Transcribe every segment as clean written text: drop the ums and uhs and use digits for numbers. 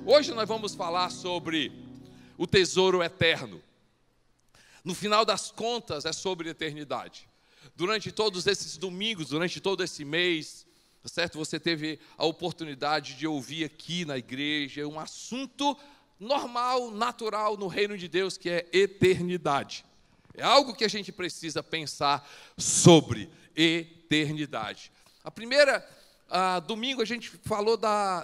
Hoje nós vamos falar sobre o tesouro eterno. No final das contas, é sobre eternidade. Durante todos esses domingos, durante todo esse mês, certo? Você teve a oportunidade de ouvir aqui na igreja um assunto normal, natural no reino de Deus, que é eternidade. É algo que a gente precisa pensar sobre eternidade. Domingo a gente falou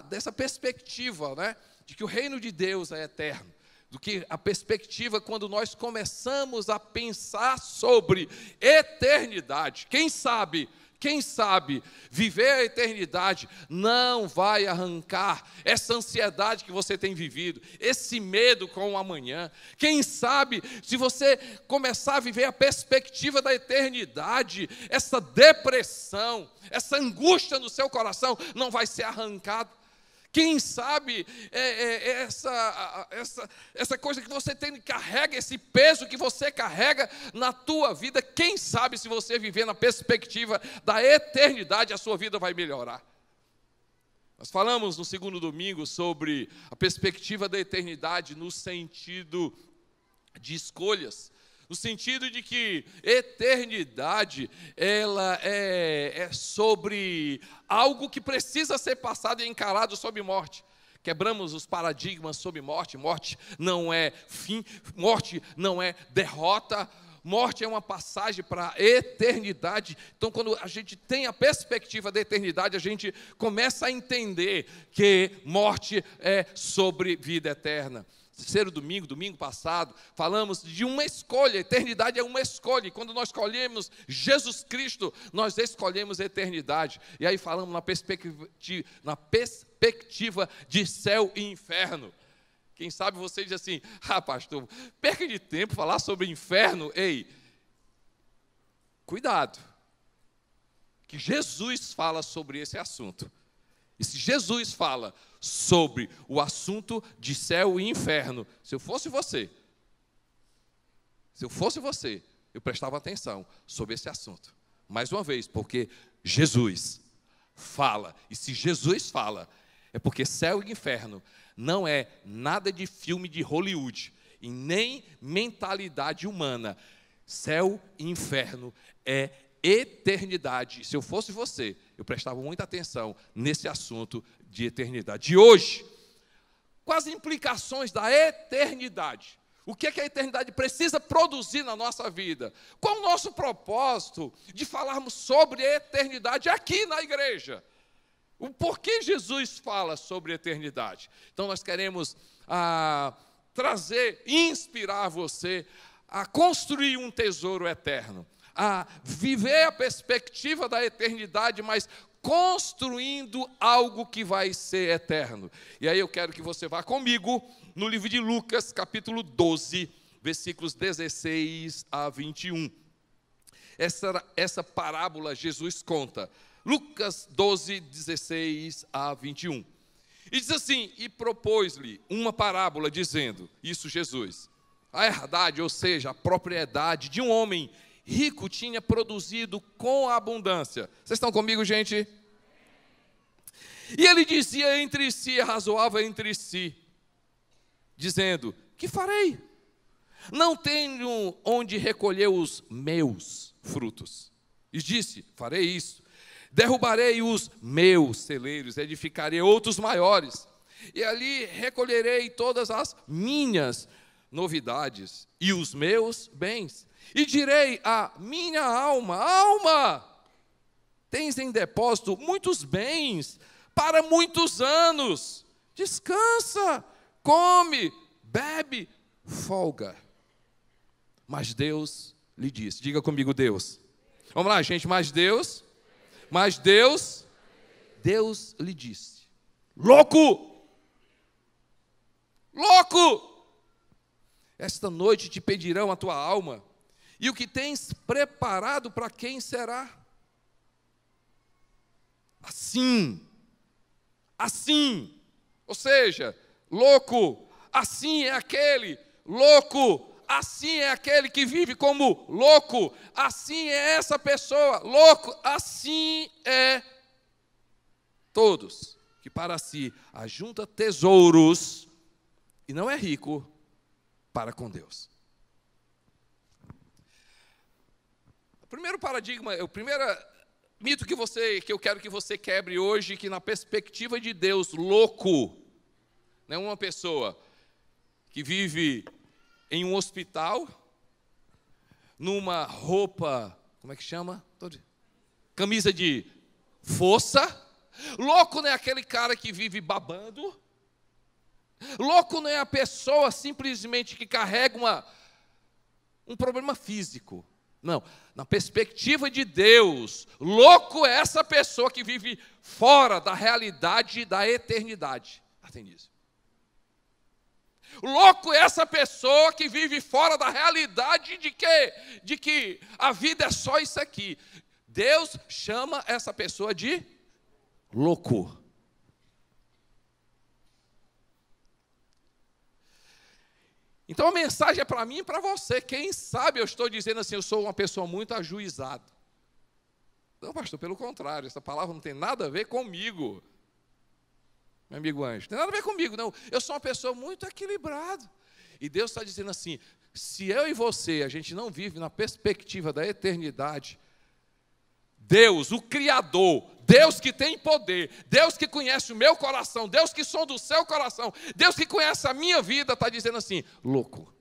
dessa perspectiva, né? De que o reino de Deus é eterno. Do que a perspectiva quando nós começamos a pensar sobre eternidade. Quem sabe, viver a eternidade não vai arrancar essa ansiedade que você tem vivido, esse medo com o amanhã. Quem sabe, se você começar a viver a perspectiva da eternidade, essa depressão, essa angústia no seu coração não vai ser arrancada. Quem sabe essa coisa que você tem, carrega, esse peso que você carrega na tua vida, quem sabe se você viver na perspectiva da eternidade, a sua vida vai melhorar. Nós falamos no segundo domingo sobre a perspectiva da eternidade no sentido de escolhas. No sentido de que eternidade, ela é sobre algo que precisa ser passado e encarado sob morte. Quebramos os paradigmas sobre morte. Morte não é fim, morte não é derrota. Morte é uma passagem para a eternidade. Então, quando a gente tem a perspectiva da eternidade, a gente começa a entender que morte é sobre vida eterna. Terceiro domingo passado, falamos de uma escolha. A eternidade é uma escolha. E quando nós escolhemos Jesus Cristo, nós escolhemos a eternidade. E aí falamos na perspectiva de céu e inferno. Quem sabe você diz assim: pastor, perca de tempo falar sobre inferno. Ei, cuidado, que Jesus fala sobre esse assunto. E se Jesus fala sobre o assunto de céu e inferno, se eu fosse você, eu prestava atenção sobre esse assunto. Mais uma vez, porque Jesus fala. E se Jesus fala, é porque céu e inferno não é nada de filme de Hollywood e nem mentalidade humana. Céu e inferno é eternidade. Se eu fosse você, eu prestava muita atenção nesse assunto de eternidade. E hoje, quais as implicações da eternidade? O que é que a eternidade precisa produzir na nossa vida? Qual o nosso propósito de falarmos sobre eternidade aqui na igreja? O porquê Jesus fala sobre eternidade? Então nós queremos trazer, inspirar você a construir um tesouro eterno, a viver a perspectiva da eternidade, mas construindo algo que vai ser eterno. E aí eu quero que você vá comigo no livro de Lucas, capítulo 12, versículos 16 a 21. Essa parábola Jesus conta. Lucas 12, 16 a 21. E diz assim: e propôs-lhe uma parábola, dizendo, isso Jesus, a herdade, ou seja, a propriedade de um homem rico tinha produzido com abundância. Vocês estão comigo, gente? E ele dizia entre si, arrazoava entre si, dizendo: que farei? Não tenho onde recolher os meus frutos. E disse: farei isso. Derrubarei os meus celeiros, edificarei outros maiores, e ali recolherei todas as minhas novidades e os meus bens. E direi à minha alma: alma, tens em depósito muitos bens para muitos anos. Descansa, come, bebe, folga. Mas Deus lhe disse, diga comigo, Deus. Vamos lá, gente, mas Deus lhe disse: louco, esta noite te pedirão a tua alma, e o que tens preparado para quem será? Assim, ou seja, louco, assim é aquele louco, assim é aquele que vive como louco, assim é essa pessoa, louco, assim é todos que para si ajunta tesouros e não é rico para com Deus. O primeiro paradigma, o primeiro mito que eu quero que você quebre hoje, que na perspectiva de Deus, louco não é uma pessoa que vive em um hospital, numa roupa, como é que chama? Camisa de força. Louco não é aquele cara que vive babando. Louco não é a pessoa simplesmente que carrega um problema físico. Não, na perspectiva de Deus, louco é essa pessoa que vive fora da realidade da eternidade. Atende isso. Louco é essa pessoa que vive fora da realidade de quê? De que a vida é só isso aqui. Deus chama essa pessoa de louco. Então a mensagem é para mim e para você. Quem sabe eu estou dizendo assim, eu sou uma pessoa muito ajuizada. Não, pastor, pelo contrário, essa palavra não tem nada a ver comigo. Meu amigo Anjo, não tem nada a ver comigo, não. Eu sou uma pessoa muito equilibrada. E Deus está dizendo assim, se eu e você, a gente não vive na perspectiva da eternidade, Deus, o Criador, Deus que tem poder, Deus que conhece o meu coração, Deus que sonda o seu coração, Deus que conhece a minha vida, está dizendo assim, louco.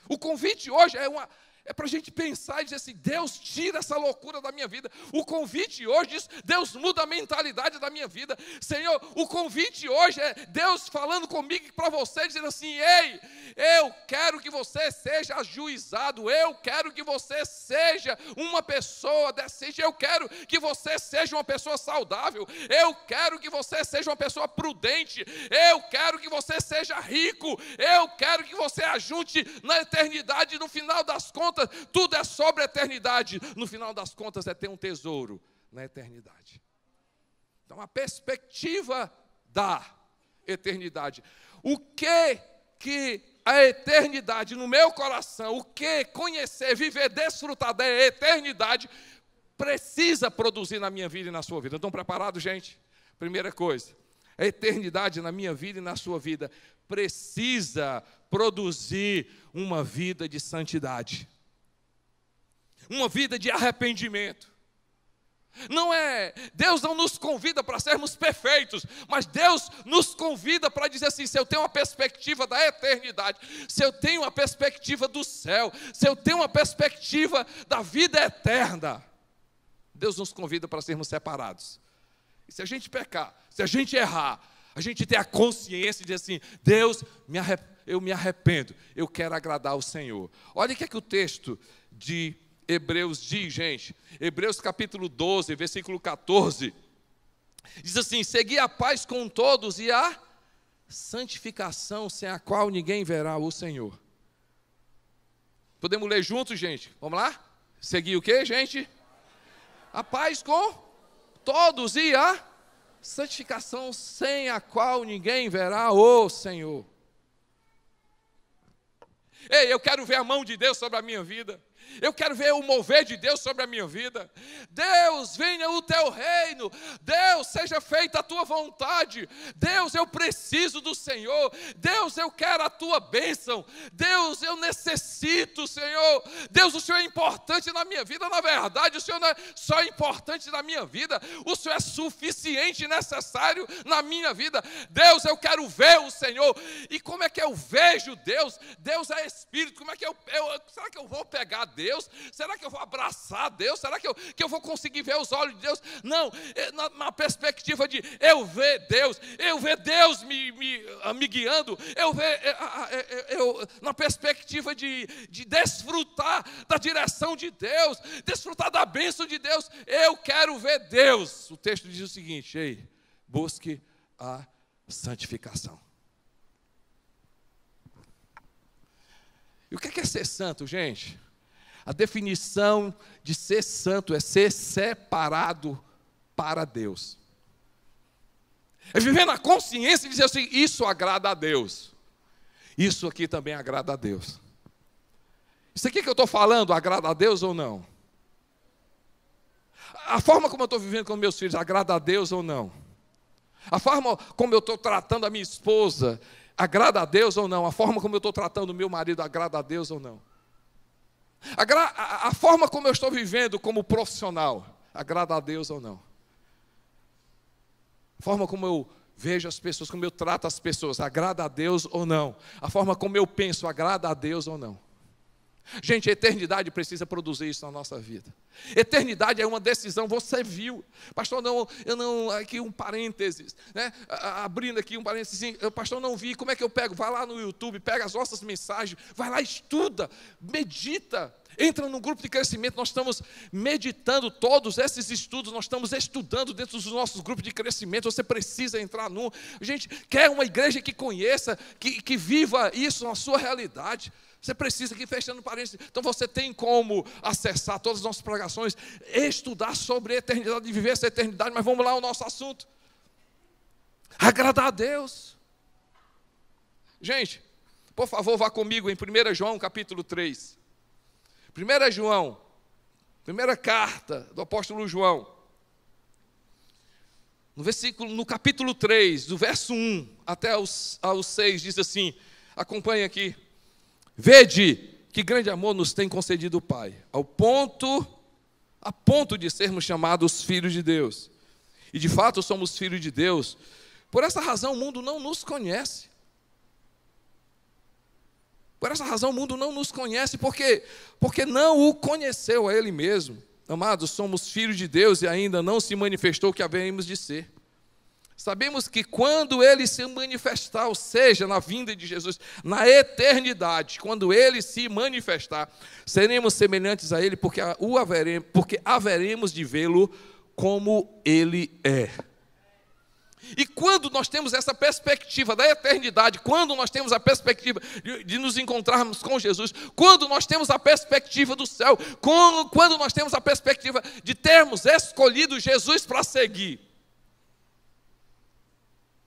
O convite hoje é para a gente pensar e dizer assim, Deus tira essa loucura da minha vida. O convite hoje diz, Deus muda a mentalidade da minha vida. Senhor, o convite hoje é Deus falando comigo e para você, dizendo assim, ei, eu quero que você seja ajuizado, eu quero que você seja uma pessoa decente, eu quero que você seja uma pessoa saudável, eu quero que você seja uma pessoa prudente, eu quero que você seja rico, eu quero que você ajunte na eternidade. No final das contas, tudo é sobre a eternidade. No final das contas é ter um tesouro na eternidade. Então a perspectiva da eternidade. O que a eternidade no meu coração, o que conhecer, viver, desfrutar da eternidade precisa produzir na minha vida e na sua vida. Estão preparados, gente? Primeira coisa, a eternidade na minha vida e na sua vida precisa produzir uma vida de santidade. Uma vida de arrependimento. Deus não nos convida para sermos perfeitos, mas Deus nos convida para dizer assim, se eu tenho uma perspectiva da eternidade, se eu tenho uma perspectiva do céu, se eu tenho uma perspectiva da vida eterna, Deus nos convida para sermos separados. E se a gente pecar, se a gente errar, a gente ter a consciência de dizer assim, Deus, eu me arrependo, eu quero agradar o Senhor. Olha o que é que o texto de Hebreus diz, gente. Hebreus capítulo 12, versículo 14. Diz assim, segui a paz com todos e a santificação, sem a qual ninguém verá o Senhor. Podemos ler juntos, gente? Vamos lá? Seguir o quê, gente? A paz com todos e a santificação, sem a qual ninguém verá o Senhor. Ei, eu quero ver a mão de Deus sobre a minha vida. Eu quero ver o mover de Deus sobre a minha vida. Deus, venha o teu reino. Deus, seja feita a tua vontade. Deus, eu preciso do Senhor. Deus, eu quero a tua bênção. Deus, eu necessito, Senhor. Deus, o Senhor é importante na minha vida. Na verdade, o Senhor não é só importante na minha vida, o Senhor é suficiente e necessário na minha vida. Deus, eu quero ver o Senhor. E como é que eu vejo Deus? Deus é Espírito. Como é que será que eu vou pegar Deus? Será que eu vou abraçar Deus? Será que eu vou conseguir ver os olhos de Deus? Não, na perspectiva de eu ver Deus me guiando, na perspectiva de desfrutar da direção de Deus, desfrutar da bênção de Deus, eu quero ver Deus. O texto diz o seguinte, ei, busque a santificação. E o que é ser santo, gente? A definição de ser santo é ser separado para Deus. É viver na consciência e dizer assim, isso agrada a Deus. Isso aqui também agrada a Deus. Isso aqui que eu estou falando agrada a Deus ou não? A forma como eu estou vivendo com meus filhos agrada a Deus ou não? A forma como eu estou tratando a minha esposa agrada a Deus ou não? A forma como eu estou tratando o meu marido agrada a Deus ou não? A forma como eu estou vivendo como profissional agrada a Deus ou não? A forma como eu vejo as pessoas, como eu trato as pessoas, agrada a Deus ou não? A forma como eu penso agrada a Deus ou não? Gente, a eternidade precisa produzir isso na nossa vida. Eternidade é uma decisão, você viu. Pastor, aqui um parênteses, né? Abrindo aqui um parênteses, pastor, não vi, como é que eu pego? Vai lá no YouTube, pega as nossas mensagens, vai lá, estuda, medita, entra num grupo de crescimento. Nós estamos meditando todos esses estudos, nós estamos estudando dentro dos nossos grupos de crescimento. Você precisa entrar num. Gente, quer uma igreja que conheça, que viva isso na sua realidade. Você precisa, aqui fechando parênteses, então você tem como acessar todas as nossas pregações, estudar sobre a eternidade, viver essa eternidade. Mas vamos lá ao nosso assunto. Agradar a Deus. Gente, por favor, vá comigo em 1 João capítulo 3. 1 João, primeira carta do apóstolo João. No capítulo 3, do verso 1 até ao 6, diz assim, acompanhe aqui. Vede que grande amor nos tem concedido o Pai, a ponto de sermos chamados filhos de Deus. E de fato somos filhos de Deus. Por essa razão o mundo não nos conhece. Por essa razão o mundo não nos conhece, porque não o conheceu a Ele mesmo. Amados, somos filhos de Deus e ainda não se manifestou o que haveremos de ser. Sabemos que quando Ele se manifestar, ou seja, na vinda de Jesus, na eternidade, quando Ele se manifestar, seremos semelhantes a Ele, porque haveremos de vê-lo como Ele é. E quando nós temos essa perspectiva da eternidade, quando nós temos a perspectiva de nos encontrarmos com Jesus, quando nós temos a perspectiva do céu, quando nós temos a perspectiva de termos escolhido Jesus para seguir,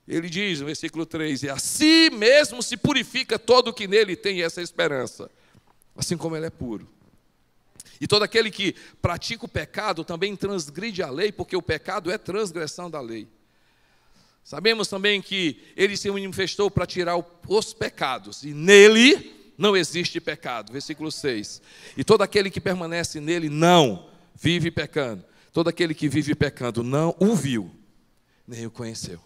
ele diz no versículo 3, e assim mesmo se purifica todo o que nele tem essa esperança, assim como ele é puro. E todo aquele que pratica o pecado também transgride a lei, porque o pecado é transgressão da lei. Sabemos também que ele se manifestou para tirar os pecados, e nele não existe pecado. Versículo 6. E todo aquele que permanece nele não vive pecando. Todo aquele que vive pecando não o viu, nem o conheceu.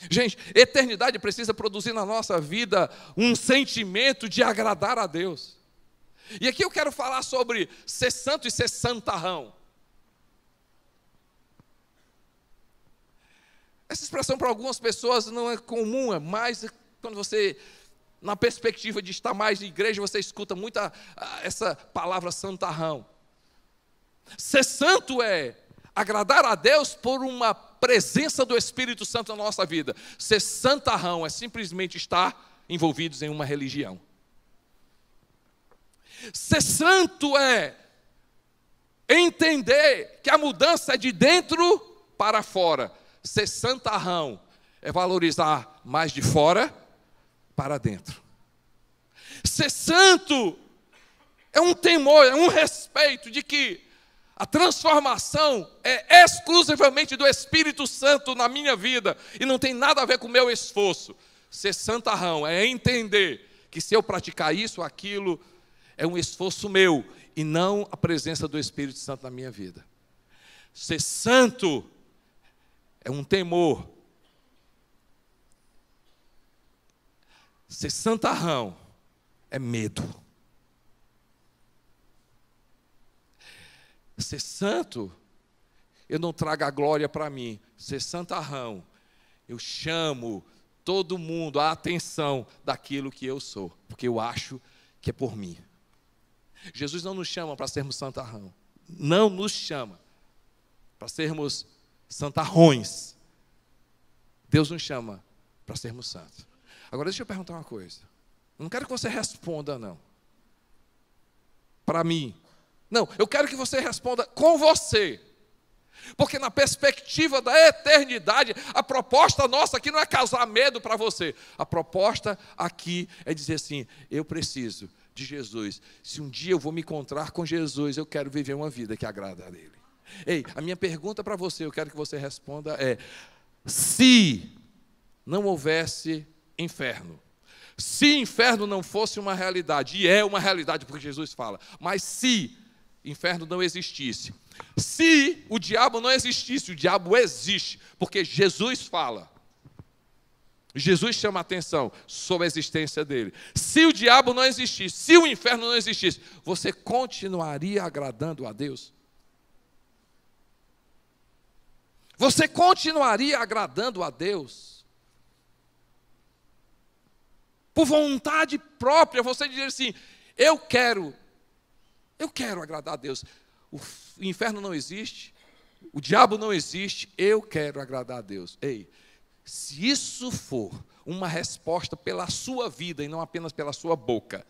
Gente, eternidade precisa produzir na nossa vida um sentimento de agradar a Deus. E aqui eu quero falar sobre ser santo e ser santarrão. Essa expressão para algumas pessoas não é comum, é mais quando você, na perspectiva de estar mais na igreja, você escuta muito essa palavra santarrão. Ser santo é agradar a Deus por uma presença do Espírito Santo na nossa vida. Ser santarrão é simplesmente estar envolvidos em uma religião. Ser santo é entender que a mudança é de dentro para fora. Ser santarrão é valorizar mais de fora para dentro. Ser santo é um temor, é um respeito de que a transformação é exclusivamente do Espírito Santo na minha vida e não tem nada a ver com o meu esforço. Ser santarrão é entender que se eu praticar isso ou aquilo, é um esforço meu e não a presença do Espírito Santo na minha vida. Ser santo é um temor. Ser santarrão é medo. Ser santo, eu não trago a glória para mim. Ser santarrão, eu chamo todo mundo a atenção daquilo que eu sou, porque eu acho que é por mim. Jesus não nos chama para sermos santarrão. Não nos chama para sermos santarrões. Deus nos chama para sermos santos. Agora deixa eu perguntar uma coisa. Eu não quero que você responda, não. Para mim. Não, eu quero que você responda com você. Porque na perspectiva da eternidade, a proposta nossa aqui não é causar medo para você. A proposta aqui é dizer assim, eu preciso de Jesus. Se um dia eu vou me encontrar com Jesus, eu quero viver uma vida que agrada a Ele. Ei, a minha pergunta para você, eu quero que você responda se não houvesse inferno, se inferno não fosse uma realidade, e é uma realidade porque Jesus fala, mas se inferno não existisse, se o diabo não existisse, o diabo existe, porque Jesus fala, Jesus chama a atenção sobre a existência dele. Se o diabo não existisse, se o inferno não existisse, você continuaria agradando a Deus? Você continuaria agradando a Deus? Por vontade própria, você dizer assim, eu quero agradar a Deus. O inferno não existe, o diabo não existe, eu quero agradar a Deus. Ei, se isso for uma resposta pela sua vida e não apenas pela sua boca,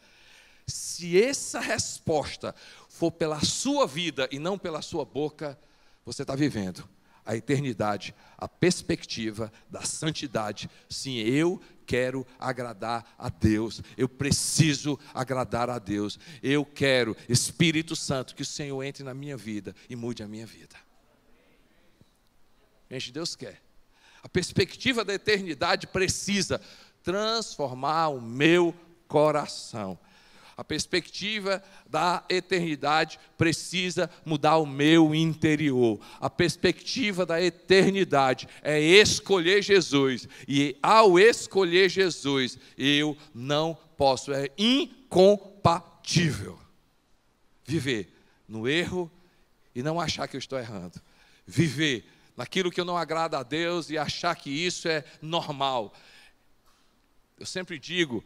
se essa resposta for pela sua vida e não pela sua boca, você está vivendo a eternidade, a perspectiva da santidade. Sim, eu quero agradar a Deus, eu preciso agradar a Deus, eu quero, Espírito Santo, que o Senhor entre na minha vida e mude a minha vida. Gente, Deus quer. A perspectiva da eternidade precisa transformar o meu coração. A perspectiva da eternidade precisa mudar o meu interior. A perspectiva da eternidade é escolher Jesus. E ao escolher Jesus, eu não posso, é incompatível viver no erro e não achar que eu estou errando. Viver naquilo que eu não agrada a Deus e achar que isso é normal. Eu sempre digo,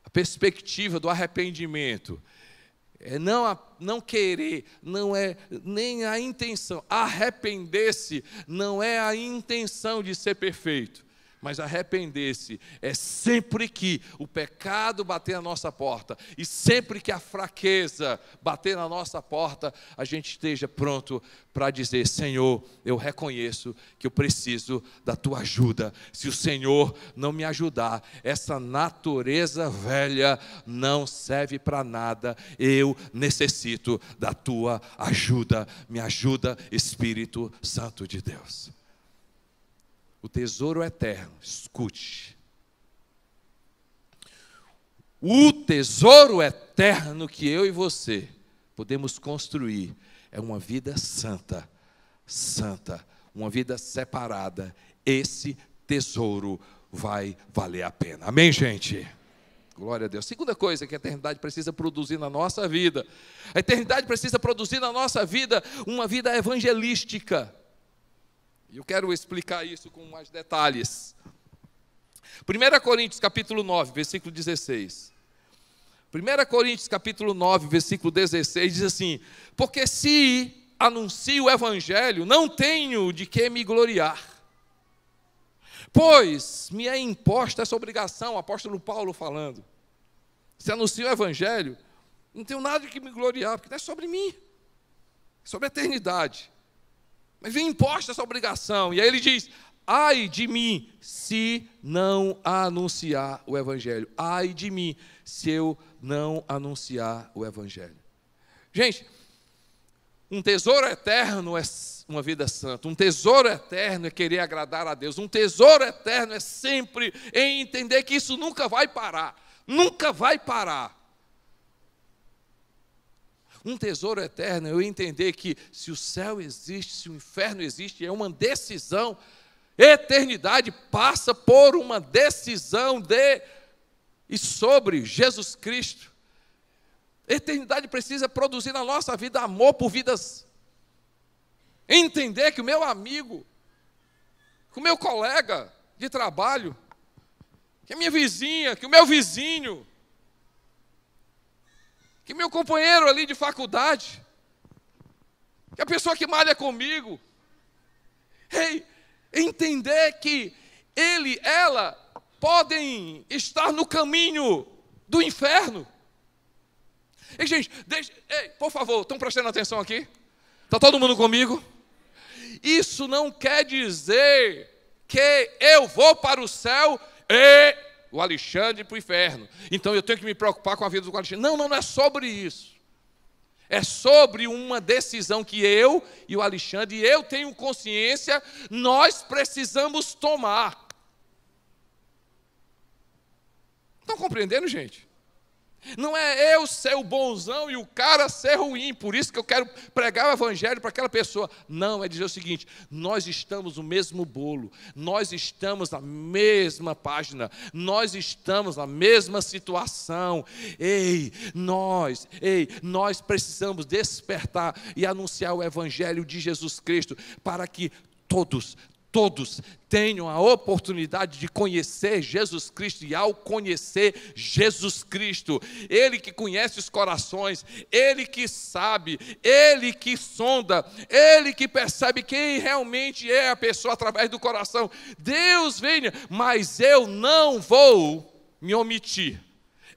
a perspectiva do arrependimento é não querer, não é nem a intenção. Arrepender-se não é a intenção de ser perfeito, mas arrepender-se é sempre que o pecado bater na nossa porta e sempre que a fraqueza bater na nossa porta, a gente esteja pronto para dizer, Senhor, eu reconheço que eu preciso da tua ajuda. Se o Senhor não me ajudar, essa natureza velha não serve para nada. Eu necessito da tua ajuda. Me ajuda, Espírito Santo de Deus. O tesouro eterno, escute. O tesouro eterno que eu e você podemos construir é uma vida santa, uma vida separada. Esse tesouro vai valer a pena. Amém, gente? Glória a Deus. Segunda coisa que a eternidade precisa produzir na nossa vida. A eternidade precisa produzir na nossa vida uma vida evangelística. Eu quero explicar isso com mais detalhes. 1 Coríntios capítulo 9, versículo 16. 1 Coríntios capítulo 9, versículo 16 diz assim: porque se anuncio o evangelho, não tenho de que me gloriar, pois me é imposta essa obrigação, o apóstolo Paulo falando. Se anuncio o evangelho, não tenho nada de que me gloriar, porque não é sobre mim, é sobre a eternidade. Mas vem imposta essa obrigação. E aí ele diz, ai de mim, se não anunciar o evangelho. Ai de mim, se eu não anunciar o evangelho. Gente, um tesouro eterno é uma vida santa. Um tesouro eterno é querer agradar a Deus. Um tesouro eterno é sempre em entender que isso nunca vai parar. Nunca vai parar. Um tesouro eterno é eu entender que se o céu existe, se o inferno existe, é uma decisão. Eternidade passa por uma decisão de e sobre Jesus Cristo. Eternidade precisa produzir na nossa vida amor por vidas. Entender que o meu amigo, que o meu colega de trabalho, que a minha vizinha, que o meu vizinho, que meu companheiro ali de faculdade, que a pessoa que malha comigo, entender que ele, ela, podem estar no caminho do inferno. E, gente, por favor, estão prestando atenção aqui? Está todo mundo comigo? Isso não quer dizer que eu vou para o céu e o Alexandre para o inferno. Então eu tenho que me preocupar com a vida do Alexandre. Não é sobre isso. É sobre uma decisão que eu e o Alexandre, e eu tenho consciência, nós precisamos tomar. Estão compreendendo, gente? Não é eu ser o bonzão e o cara ser ruim, por isso que eu quero pregar o evangelho para aquela pessoa. Não, é dizer o seguinte: nós estamos no mesmo bolo, nós estamos na mesma página, nós estamos na mesma situação. Nós precisamos despertar e anunciar o evangelho de Jesus Cristo para que todos tenham a oportunidade de conhecer Jesus Cristo, e ao conhecer Jesus Cristo, Ele que conhece os corações, Ele que sabe, Ele que sonda, Ele que percebe quem realmente é a pessoa através do coração. Deus venha, mas eu não vou me omitir,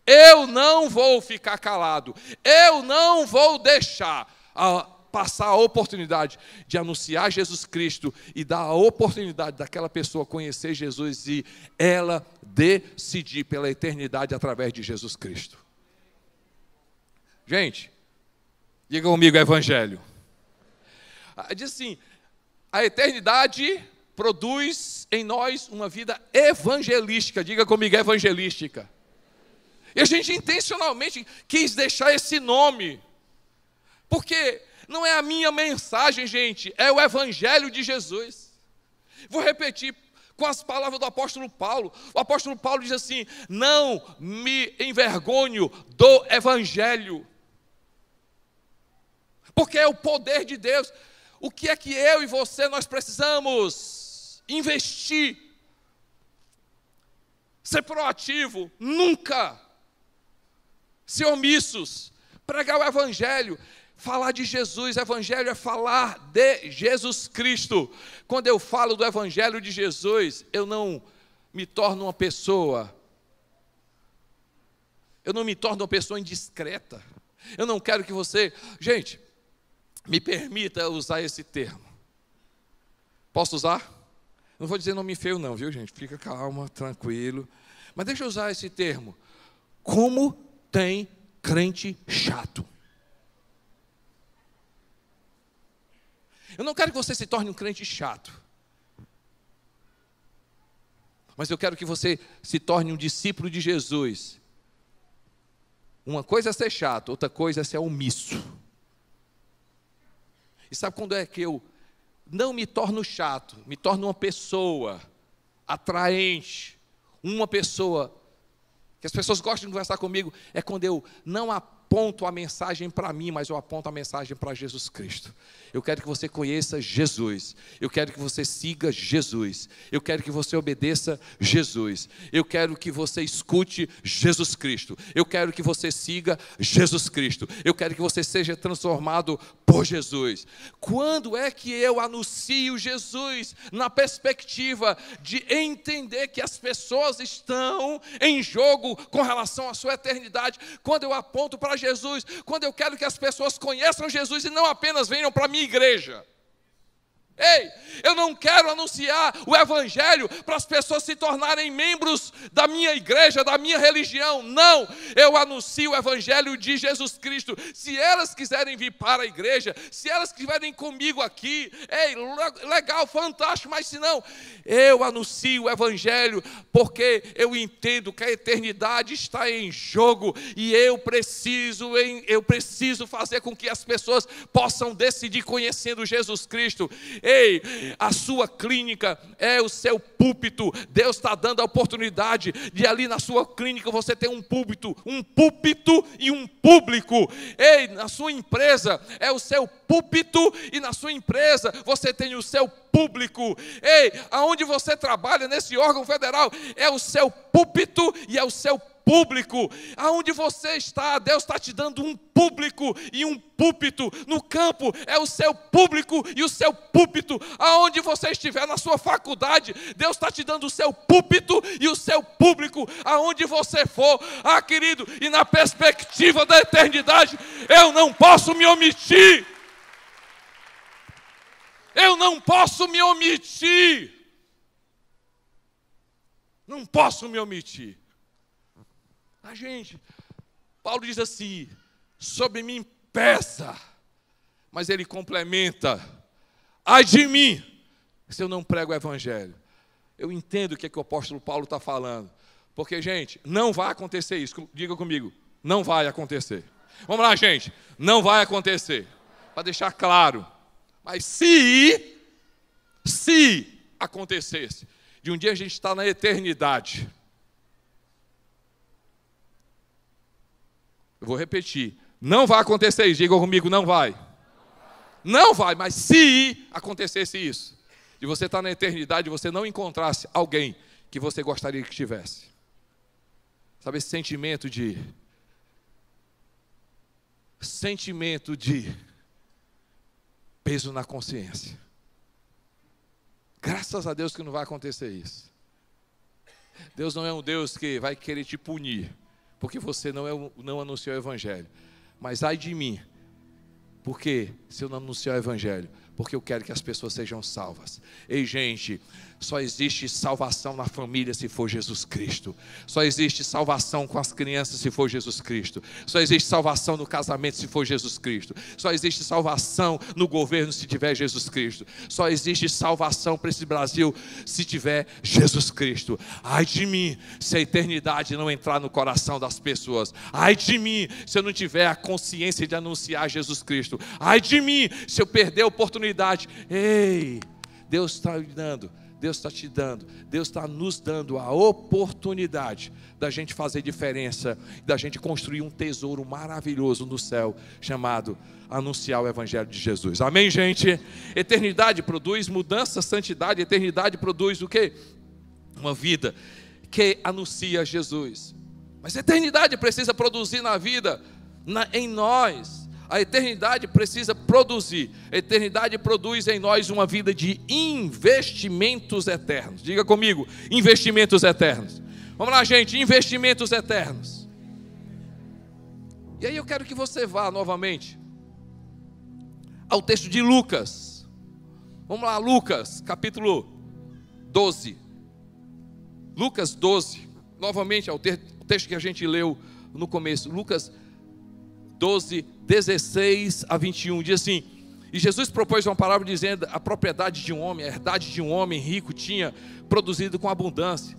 eu não vou ficar calado, eu não vou deixar passar a oportunidade de anunciar Jesus Cristo e dar a oportunidade daquela pessoa conhecer Jesus e ela decidir pela eternidade através de Jesus Cristo. Gente, diga comigo, evangelho. Diz assim: a eternidade produz em nós uma vida evangelística. Diga comigo, evangelística. E a gente intencionalmente quis deixar esse nome, porque não é a minha mensagem, gente, é o evangelho de Jesus. Vou repetir com as palavras do apóstolo Paulo. O apóstolo Paulo diz assim: não me envergonho do evangelho, porque é o poder de Deus. O que é que eu e você nós precisamos investir? Ser proativo, nunca ser omissos, pregar o evangelho. Falar de Jesus, evangelho é falar de Jesus Cristo. Quando eu falo do evangelho de Jesus, eu não me torno uma pessoa indiscreta. Eu não quero que você... Gente, me permita usar esse termo. Posso usar? Não vou dizer nome feio não, viu, gente? Fica calma, tranquilo. Mas deixa eu usar esse termo. Como tem crente chato. Eu não quero que você se torne um crente chato, mas eu quero que você se torne um discípulo de Jesus. Uma coisa é ser chato, outra coisa é ser omisso. E sabe quando é que eu não me torno chato, me torno uma pessoa atraente, uma pessoa que as pessoas gostam de conversar comigo? É quando eu não aponto a mensagem para mim, mas eu aponto a mensagem para Jesus Cristo. Eu quero que você conheça Jesus, eu quero que você siga Jesus, eu quero que você obedeça Jesus, eu quero que você escute Jesus Cristo, eu quero que você siga Jesus Cristo, eu quero que você seja transformado por Jesus. Quando é que eu anuncio Jesus? Na perspectiva de entender que as pessoas estão em jogo com relação à sua eternidade. Quando eu aponto para Jesus, quando eu quero que as pessoas conheçam Jesus e não apenas venham para a minha igreja. Ei, eu não quero anunciar o evangelho para as pessoas se tornarem membros da minha igreja, da minha religião. Não, eu anuncio o evangelho de Jesus Cristo. Se elas quiserem vir para a igreja, se elas estiverem comigo aqui, ei, legal, fantástico, mas se não, eu anuncio o evangelho, porque eu entendo que a eternidade está em jogo e eu preciso fazer com que as pessoas possam decidir conhecendo Jesus Cristo. Ei, a sua clínica é o seu púlpito. Deus está dando a oportunidade de ali na sua clínica você ter um púlpito e um público. Ei, na sua empresa é o seu púlpito e na sua empresa você tem o seu público. Ei, aonde você trabalha nesse órgão federal é o seu púlpito e é o seu público. Aonde você está, Deus está te dando um público e um púlpito. No campo é o seu público e o seu púlpito. Aonde você estiver na sua faculdade, Deus está te dando o seu púlpito e o seu público. Aonde você for, querido, e na perspectiva da eternidade, eu não posso me omitir. Eu não posso me omitir. Não posso me omitir. Gente, Paulo diz assim: sobre mim peça. Mas ele complementa: ai de mim, se eu não prego o evangelho. Eu entendo o que o apóstolo Paulo está falando. Porque, gente, não vai acontecer isso. Diga comigo, não vai acontecer. Vamos lá, gente, não vai acontecer. Para deixar claro. Mas se acontecesse, de um dia a gente está na eternidade. Eu vou repetir, não vai acontecer isso. Diga comigo, não vai. Não vai, mas se acontecesse isso, de você estar na eternidade e você não encontrasse alguém que você gostaria que tivesse. Sabe esse sentimento de peso na consciência. Graças a Deus que não vai acontecer isso. Deus não é um Deus que vai querer te punir, porque você não anunciou o evangelho. Mas ai de mim, porque se eu não anunciar o evangelho, porque eu quero que as pessoas sejam salvas. Ei, gente, só existe salvação na família se for Jesus Cristo. Só existe salvação com as crianças se for Jesus Cristo. Só existe salvação no casamento se for Jesus Cristo. Só existe salvação no governo se tiver Jesus Cristo. Só existe salvação para esse Brasil se tiver Jesus Cristo. Ai de mim, se a eternidade não entrar no coração das pessoas. Ai de mim, se eu não tiver a consciência de anunciar Jesus Cristo. Ai de mim, se eu perder a oportunidade. Ei, Deus está dando. Deus está te dando, Deus está nos dando a oportunidade da gente fazer diferença, da gente construir um tesouro maravilhoso no céu, chamado anunciar o evangelho de Jesus. Amém, gente? Eternidade produz mudança, santidade. Eternidade produz o quê? Uma vida que anuncia Jesus. Mas a eternidade precisa produzir na vida, em nós. A eternidade precisa produzir. A eternidade produz em nós uma vida de investimentos eternos. Diga comigo, investimentos eternos. Vamos lá, gente, investimentos eternos. E aí eu quero que você vá novamente ao texto de Lucas. Vamos lá, Lucas, capítulo 12. Lucas 12. Novamente, é o texto que a gente leu no começo. Lucas 12, 16 a 21, diz assim: e Jesus propôs uma parábola dizendo: a propriedade de um homem, a herdade de um homem rico tinha produzido com abundância.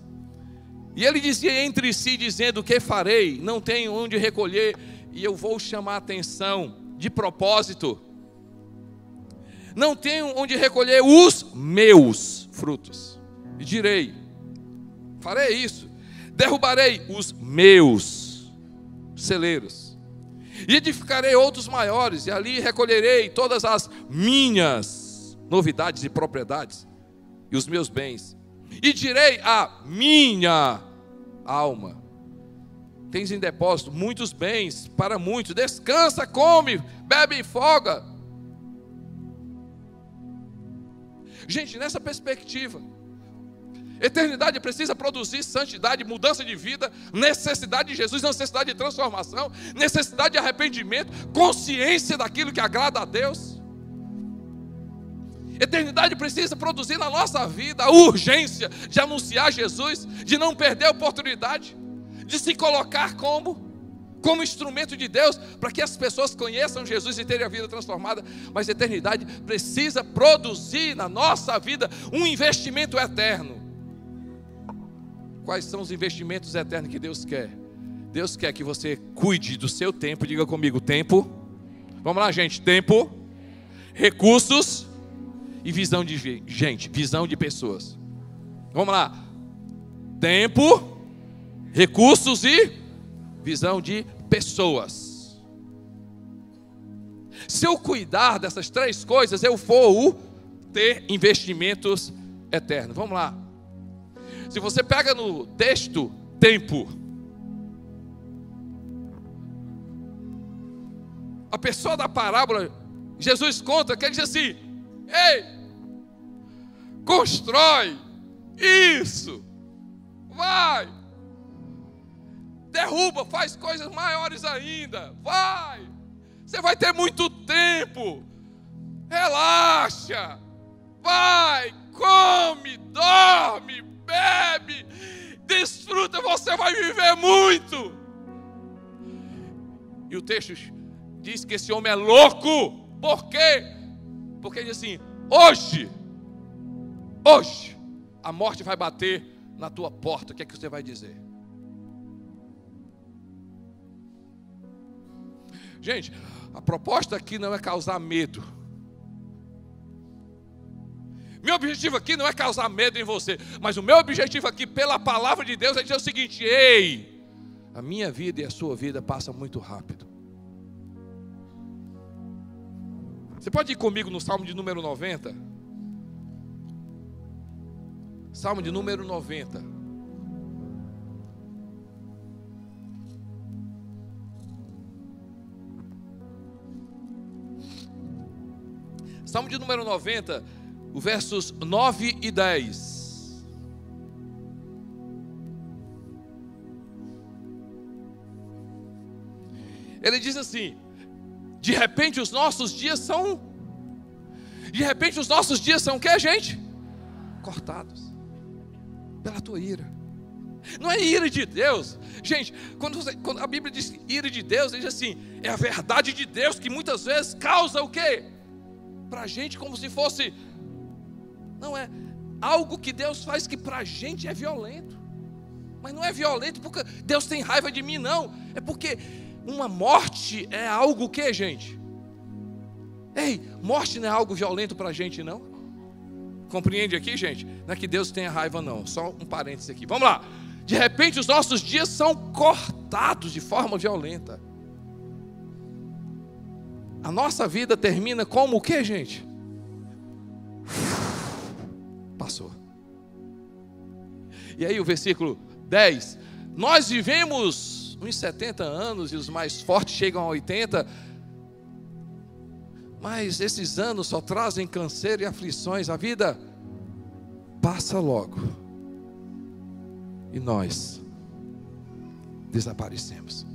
E ele dizia entre si, dizendo: o que farei? Não tenho onde recolher, e eu vou chamar a atenção de propósito. Não tenho onde recolher os meus frutos. E direi: farei isso, derrubarei os meus celeiros, e edificarei outros maiores, e ali recolherei todas as minhas novidades e propriedades, e os meus bens. E direi à minha alma: tens em depósito muitos bens para muitos, descansa, come, bebe e folga. Gente, nessa perspectiva, eternidade precisa produzir santidade, mudança de vida, necessidade de Jesus, necessidade de transformação, necessidade de arrependimento, consciência daquilo que agrada a Deus. Eternidade precisa produzir na nossa vida a urgência de anunciar Jesus, de não perder a oportunidade, de se colocar como instrumento de Deus, para que as pessoas conheçam Jesus e tenham a vida transformada. Mas a eternidade precisa produzir na nossa vida um investimento eterno. Quais são os investimentos eternos que Deus quer? Deus quer que você cuide do seu tempo. Diga comigo, tempo. Vamos lá, gente, tempo, recursos e visão de gente, visão de pessoas. Vamos lá. Tempo, recursos e visão de pessoas. Se eu cuidar dessas três coisas, eu vou ter investimentos eternos. Vamos lá. Se você pega no texto, tempo, a pessoa da parábola, Jesus conta que ele diz assim: ei, constrói isso, vai, derruba, faz coisas maiores ainda, vai, você vai ter muito tempo, relaxa, vai, come, dorme, bebe, desfruta, você vai viver muito. E o texto diz que esse homem é louco. Por quê? Porque ele diz assim: hoje, a morte vai bater na tua porta. O que é que você vai dizer? Gente, a proposta aqui não é causar medo. Meu objetivo aqui não é causar medo em você, mas o meu objetivo aqui, pela palavra de Deus, é dizer o seguinte: ei, a minha vida e a sua vida passam muito rápido. Você pode ir comigo no Salmo de número 90? Salmo de número 90. Salmo de número 90, os versos 9 e 10. Ele diz assim: de repente os nossos dias são o que, gente? Cortados pela tua ira. Não é ira de Deus, gente. Quando a Bíblia diz ira de Deus, ele diz assim: é a verdade de Deus que muitas vezes causa o quê? Para a gente como se fosse, não é algo que Deus faz que para a gente é violento. Mas não é violento porque Deus tem raiva de mim, não. É porque uma morte é algo que, gente? Ei, morte não é algo violento para a gente, não? Compreende aqui, gente? Não é que Deus tenha raiva, não. Só um parênteses aqui. Vamos lá. De repente os nossos dias são cortados de forma violenta. A nossa vida termina como o que, gente? Passou. E aí o versículo 10: nós vivemos uns 70 anos e os mais fortes chegam a 80, mas esses anos só trazem câncer e aflições. A vida passa logo e nós desaparecemos.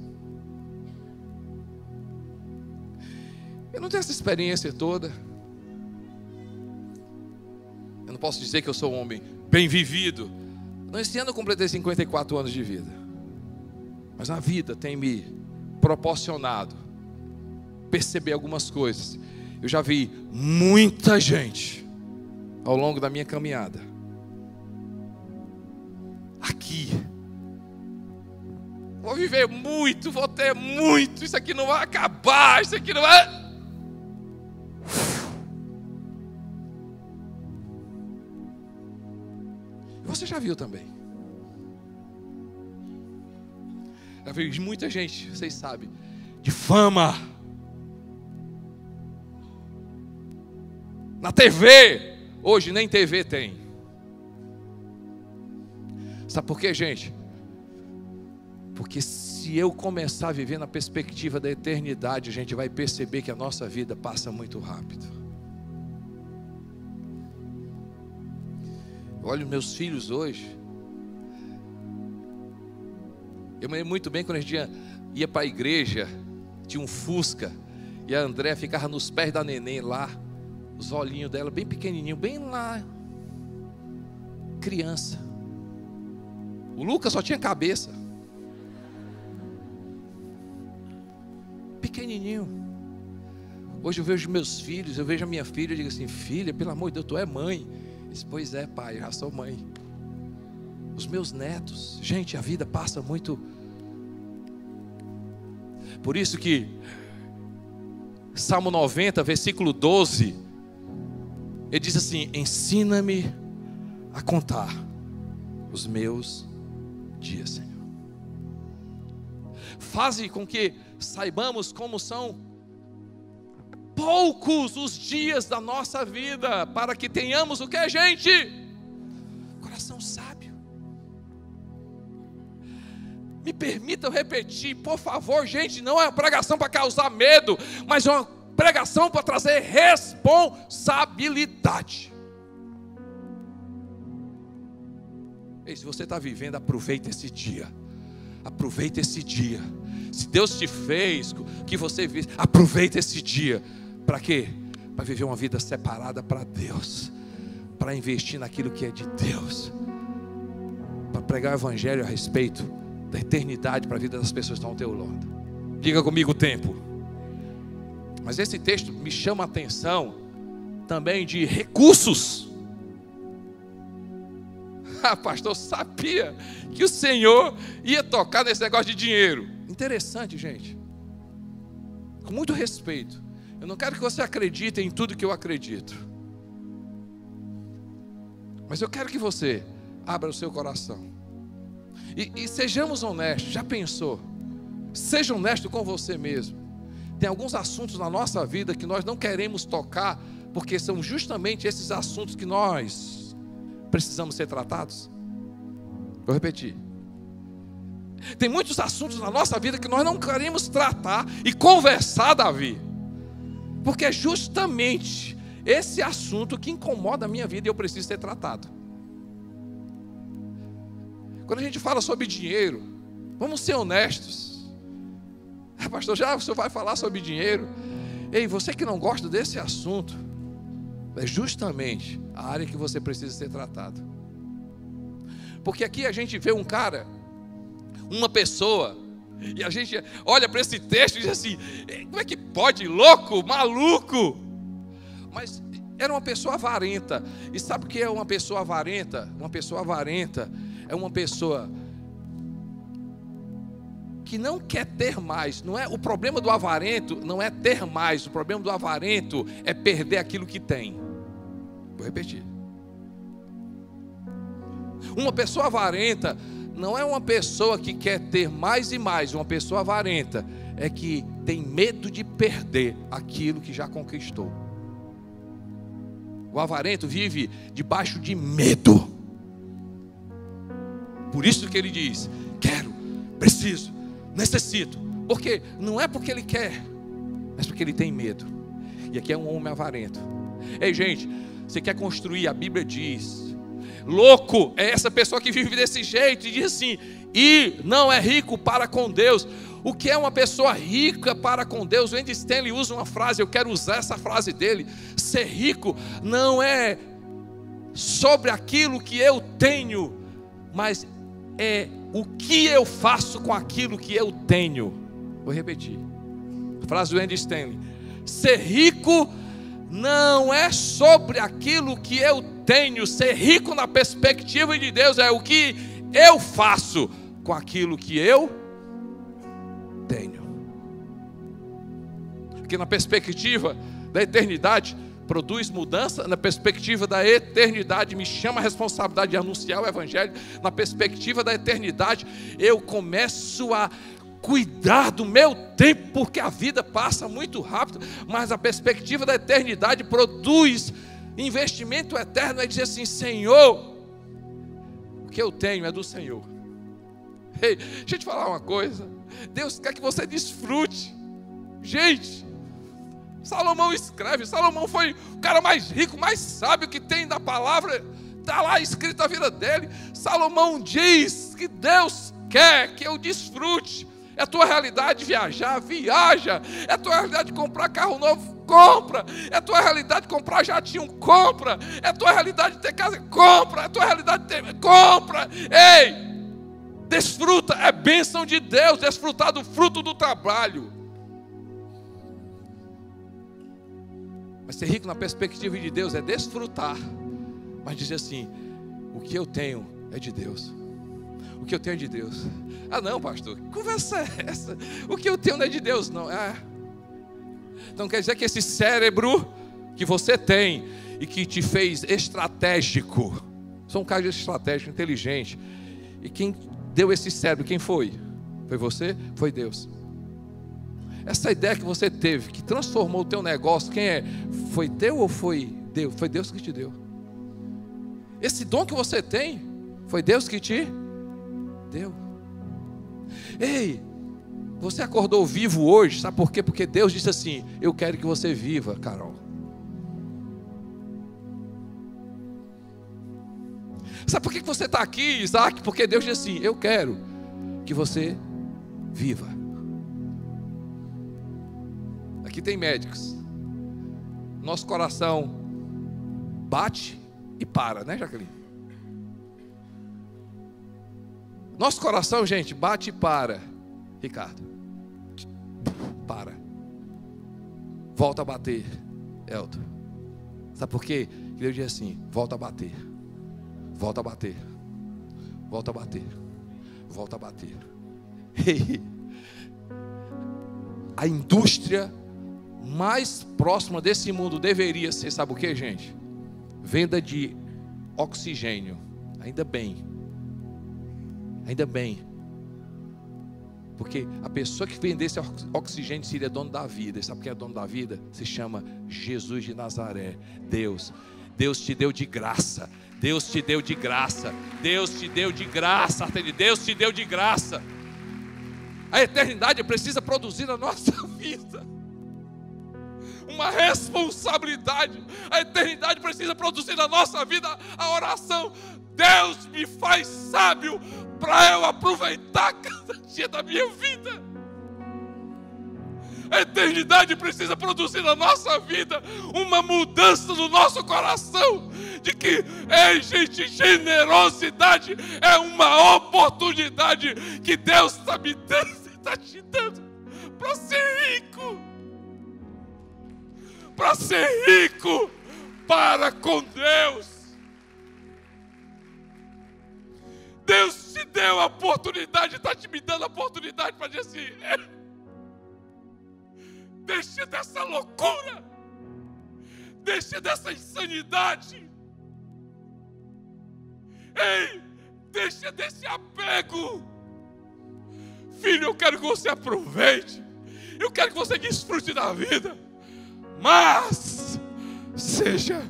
Eu não tenho essa experiência toda. Eu não posso dizer que eu sou um homem bem vivido. Esse ano eu completei 54 anos de vida. Mas a vida tem me proporcionado perceber algumas coisas. Eu já vi muita gente ao longo da minha caminhada aqui. Vou viver muito, vou ter muito. Isso aqui não vai acabar, isso aqui não vai... Você já viu também. Já vi muita gente, vocês sabem, de fama. Na TV. Hoje nem TV tem. Sabe por quê, gente? Porque se eu começar a viver na perspectiva da eternidade, a gente vai perceber que a nossa vida passa muito rápido. Olha os meus filhos hoje. Eu me lembro muito bem quando a gente ia para a igreja. Tinha um Fusca. E a Andréa ficava nos pés da neném lá. Os olhinhos dela bem pequenininho, bem lá. Criança. O Lucas só tinha cabeça. Pequenininho. Hoje eu vejo meus filhos, eu vejo a minha filha, eu digo assim: filha, pelo amor de Deus, tu é mãe. Pois é, pai, eu já sou mãe. Os meus netos, gente, a vida passa muito. Por isso que Salmo 90, versículo 12, ele diz assim: ensina-me a contar os meus dias, Senhor. Faze com que saibamos como são poucos os dias da nossa vida, para que tenhamos o que, gente? Coração sábio. Me permitam repetir, por favor, gente, não é uma pregação para causar medo, mas é uma pregação para trazer responsabilidade. E se você está vivendo, aproveita esse dia. Aproveita esse dia. Se Deus te fez que você vive, aproveita esse dia. Para quê? Para viver uma vida separada para Deus, para investir naquilo que é de Deus, para pregar o evangelho a respeito da eternidade para a vida das pessoas que estão ao teu lado. Diga comigo: tempo. Mas esse texto me chama a atenção também de recursos. Ah, pastor, sabia que o Senhor ia tocar nesse negócio de dinheiro. Interessante, gente. Com muito respeito. Eu não quero que você acredite em tudo que eu acredito. Mas eu quero que você abra o seu coração. E sejamos honestos. Já pensou? Seja honesto com você mesmo. Tem alguns assuntos na nossa vida que nós não queremos tocar, porque são justamente esses assuntos que nós precisamos ser tratados. Vou repetir. Tem muitos assuntos na nossa vida que nós não queremos tratar e conversar, Davi, porque é justamente esse assunto que incomoda a minha vida e eu preciso ser tratado. Quando a gente fala sobre dinheiro, vamos ser honestos. Pastor, já o senhor vai falar sobre dinheiro? Ei, você que não gosta desse assunto, é justamente a área que você precisa ser tratado. Porque aqui a gente vê um cara, uma pessoa, e a gente olha para esse texto e diz assim: como é que pode? Louco, maluco. Mas era uma pessoa avarenta. E sabe o que é uma pessoa avarenta? Uma pessoa avarenta é uma pessoa que não quer ter mais. Não é, o problema do avarento não é ter mais. O problema do avarento é perder aquilo que tem. Vou repetir. Uma pessoa avarenta não é uma pessoa que quer ter mais e mais. Uma pessoa avarenta é que tem medo de perder aquilo que já conquistou. O avarento vive debaixo de medo. Por isso que ele diz: quero, preciso, necessito. Porque não é porque ele quer, mas porque ele tem medo. E aqui é um homem avarento. Ei, gente, você quer construir? A Bíblia diz: louco é essa pessoa que vive desse jeito. E diz assim: e não é rico para com Deus. O que é uma pessoa rica para com Deus? O Andy Stanley usa uma frase, eu quero usar essa frase dele: ser rico não é sobre aquilo que eu tenho, mas é o que eu faço com aquilo que eu tenho. Vou repetir a frase do Andy Stanley: ser rico não é sobre aquilo que eu tenho. Ser rico na perspectiva de Deus é o que eu faço com aquilo que eu tenho. Porque na perspectiva da eternidade produz mudança. Na perspectiva da eternidade me chama a responsabilidade de anunciar o Evangelho. Na perspectiva da eternidade eu começo a cuidar do meu tempo, porque a vida passa muito rápido. Mas a perspectiva da eternidade produz investimento eterno. É dizer assim: Senhor, o que eu tenho é do Senhor. Ei, deixa eu te falar uma coisa. Deus quer que você desfrute. Gente, Salomão escreve. Salomão foi o cara mais rico, mais sábio que tem da palavra. Está lá escrito a vida dele. Salomão diz que Deus quer que eu desfrute. É a tua realidade viajar? Viaja. É a tua realidade comprar carro novo? Compra. É a tua realidade comprar jatinho? Compra. É a tua realidade ter casa? Compra. É a tua realidade ter... Compra. Ei, desfruta. É bênção de Deus desfrutar do fruto do trabalho. Mas ser rico na perspectiva de Deus é desfrutar, mas dizer assim: o que eu tenho é de Deus. O que eu tenho é de Deus. Ah não, pastor, que conversa é essa? O que eu tenho não é de Deus, não. Então quer dizer que esse cérebro que você tem e que te fez estratégico, sou um cara estratégico, inteligente, e quem deu esse cérebro, quem foi? Foi você? Foi Deus. Essa ideia que você teve, que transformou o teu negócio, quem é? Foi teu ou foi Deus? Foi Deus que te deu. Esse dom que você tem, foi Deus que te deu. Ei, você acordou vivo hoje, sabe por quê? Porque Deus disse assim: eu quero que você viva, Carol. Sabe por que você está aqui, Isaac? Porque Deus disse assim: eu quero que você viva. Aqui tem médicos. Nosso coração bate e para, né, Jaqueline? Nosso coração, gente, bate e para. Ricardo, para. volta a bater, Elton. Sabe por quê? Deus diz assim: volta a bater, volta a bater, volta a bater, volta a bater. A indústria mais próxima desse mundo deveria ser, sabe o que, gente? Venda de oxigênio. Ainda bem, porque a pessoa que vendesse oxigênio seria dono da vida. E sabe quem é dono da vida? Se chama Jesus de Nazaré. Deus te deu de graça. Deus te deu de graça. Deus te deu de graça. Deus te deu de graça. A eternidade precisa produzir na nossa vida uma responsabilidade. A eternidade precisa produzir na nossa vida a oração. Deus me faz sábio para eu aproveitar cada dia da minha vida. A eternidade precisa produzir na nossa vida uma mudança no nosso coração, de que, ei gente, generosidade é uma oportunidade que Deus está me dando, está te dando para ser rico, para com Deus. Deus te deu a oportunidade, está te me dando a oportunidade para dizer assim: deixa dessa loucura, deixa dessa insanidade, ei, deixa desse apego. Filho, eu quero que você aproveite, eu quero que você desfrute da vida, mas seja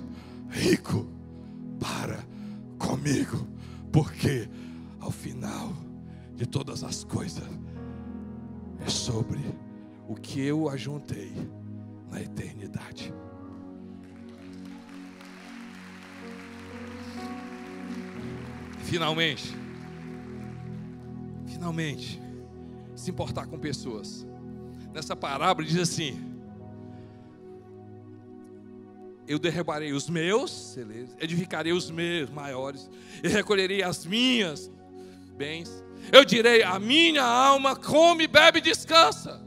rico para comigo, porque ao final de todas as coisas é sobre o que eu ajuntei na eternidade. Finalmente, se importar com pessoas. Nessa parábola diz assim: eu derrubarei os meus, edificarei os meus maiores, e recolherei as minhas bens. Eu direi: a minha alma come, bebe e descansa.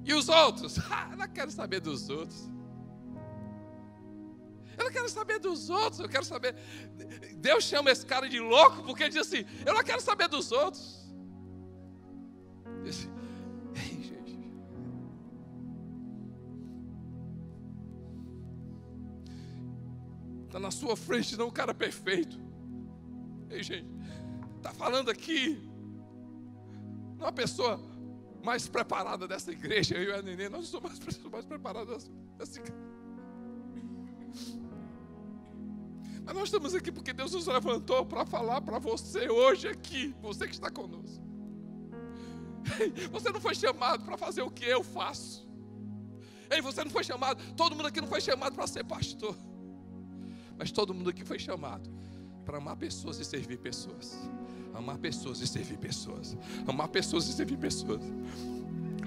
E os outros? Eu não quero saber dos outros. Eu não quero saber dos outros, eu quero saber. Deus chama esse cara de louco porque ele diz assim: eu não quero saber dos outros. Ei, gente. Está na sua frente não um cara perfeito. Ei, gente. Está falando aqui uma pessoa mais preparada dessa igreja. Eu e a Nenê, nós somos mais preparados dessa igreja. Mas nós estamos aqui porque Deus nos levantou para falar para você hoje aqui, você que está conosco. Ei, você não foi chamado para fazer o que eu faço. Ei, você não foi chamado, todo mundo aqui não foi chamado para ser pastor. Mas todo mundo aqui foi chamado para amar pessoas e servir pessoas. Amar pessoas e servir pessoas. Amar pessoas e servir pessoas.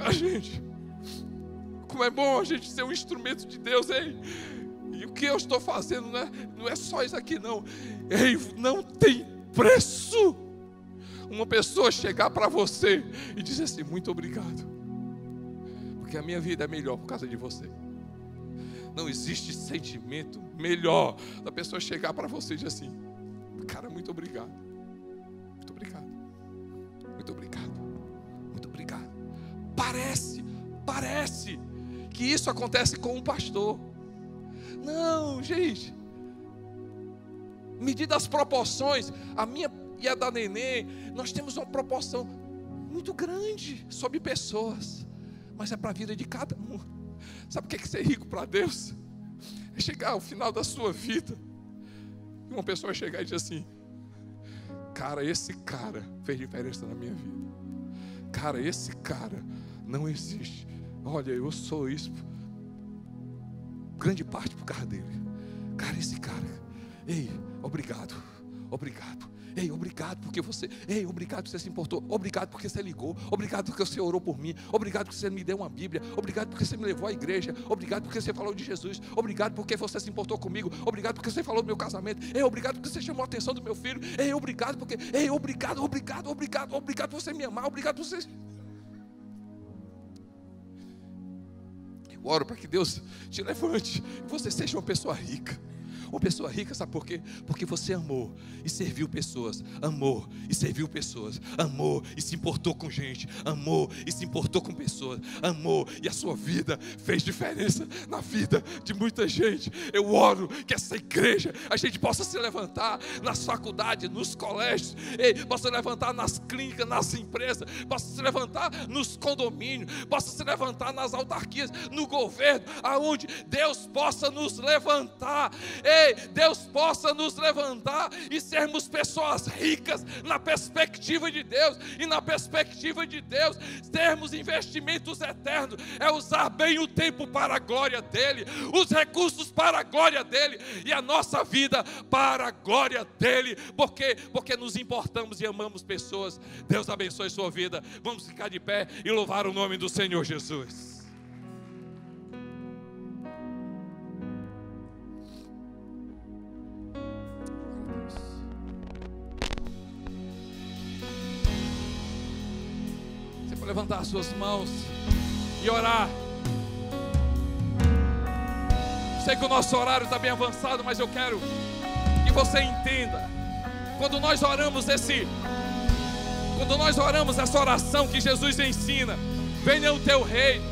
A gente, como é bom a gente ser um instrumento de Deus, ei. E o que eu estou fazendo não é só isso aqui não. Ei, não tem preço uma pessoa chegar para você e dizer assim: muito obrigado, porque a minha vida é melhor por causa de você. Não existe sentimento melhor da pessoa chegar para você e dizer assim: cara, muito obrigado, muito obrigado, muito obrigado, muito obrigado. Parece que isso acontece com um pastor. Não, gente. Medida as proporções, a minha e a da Nenê, nós temos uma proporção muito grande sobre pessoas, mas é para a vida de cada um. Sabe o que é ser rico para Deus? É chegar ao final da sua vida e uma pessoa chegar e dizer assim: cara, esse cara fez diferença na minha vida. Cara, esse cara não existe. Olha, eu sou isso, grande parte por causa dele. Cara, esse cara, ei, obrigado. Ei, obrigado porque você, obrigado porque você se importou. Obrigado porque você ligou. Obrigado porque você orou por mim. Obrigado porque você me deu uma Bíblia. Obrigado porque você me levou à igreja. Obrigado porque você falou de Jesus. Obrigado porque você se importou comigo. Obrigado porque você falou do meu casamento. Ei, obrigado porque você chamou a atenção do meu filho. Ei, obrigado porque, obrigado por você me amar. Obrigado por você. Eu oro para que Deus te levante e você seja uma pessoa rica. Uma pessoa rica, sabe por quê? Porque você amou e serviu pessoas. Amou e serviu pessoas. Amou e se importou com gente. Amou e se importou com pessoas. Amou e a sua vida fez diferença na vida de muita gente. Eu oro que essa igreja, a gente possa se levantar nas faculdades, nos colégios, possa se levantar nas clínicas, nas empresas, possa se levantar nos condomínios, possa se levantar nas autarquias, no governo, aonde Deus possa nos levantar. Deus possa nos levantar e sermos pessoas ricas na perspectiva de Deus. E na perspectiva de Deus, termos investimentos eternos é usar bem o tempo para a glória dEle, os recursos para a glória dEle e a nossa vida para a glória dEle. Porque nos importamos e amamos pessoas. Deus abençoe sua vida. Vamos ficar de pé e louvar o nome do Senhor Jesus. Levantar suas mãos e orar. Sei que o nosso horário está bem avançado, mas eu quero que você entenda. Quando nós oramos essa oração que Jesus ensina, venha o teu reino,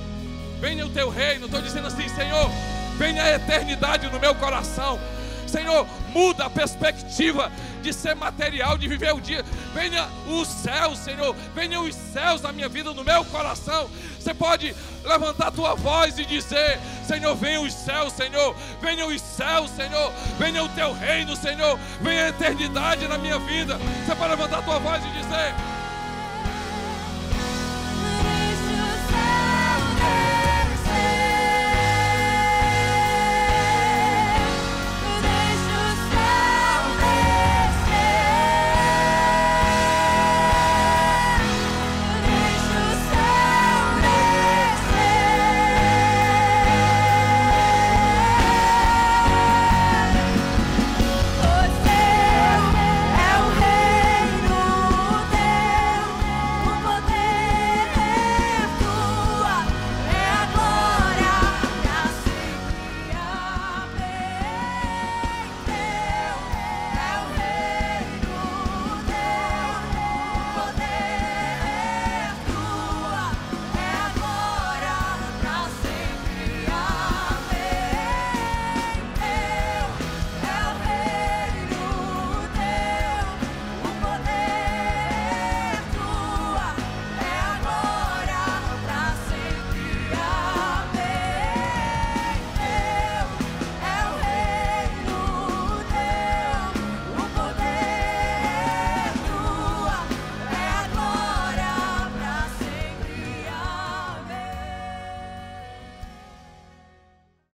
venha o teu reino. Estou dizendo assim, Senhor, venha a eternidade no meu coração. Senhor, muda a perspectiva de ser material, de viver o dia. Venha os céus, Senhor. Venha os céus na minha vida, no meu coração. Você pode levantar a tua voz e dizer: Senhor, venha os céus, Senhor. Venha os céus, Senhor. Venha o teu reino, Senhor. Venha a eternidade na minha vida. Você pode levantar a tua voz e dizer: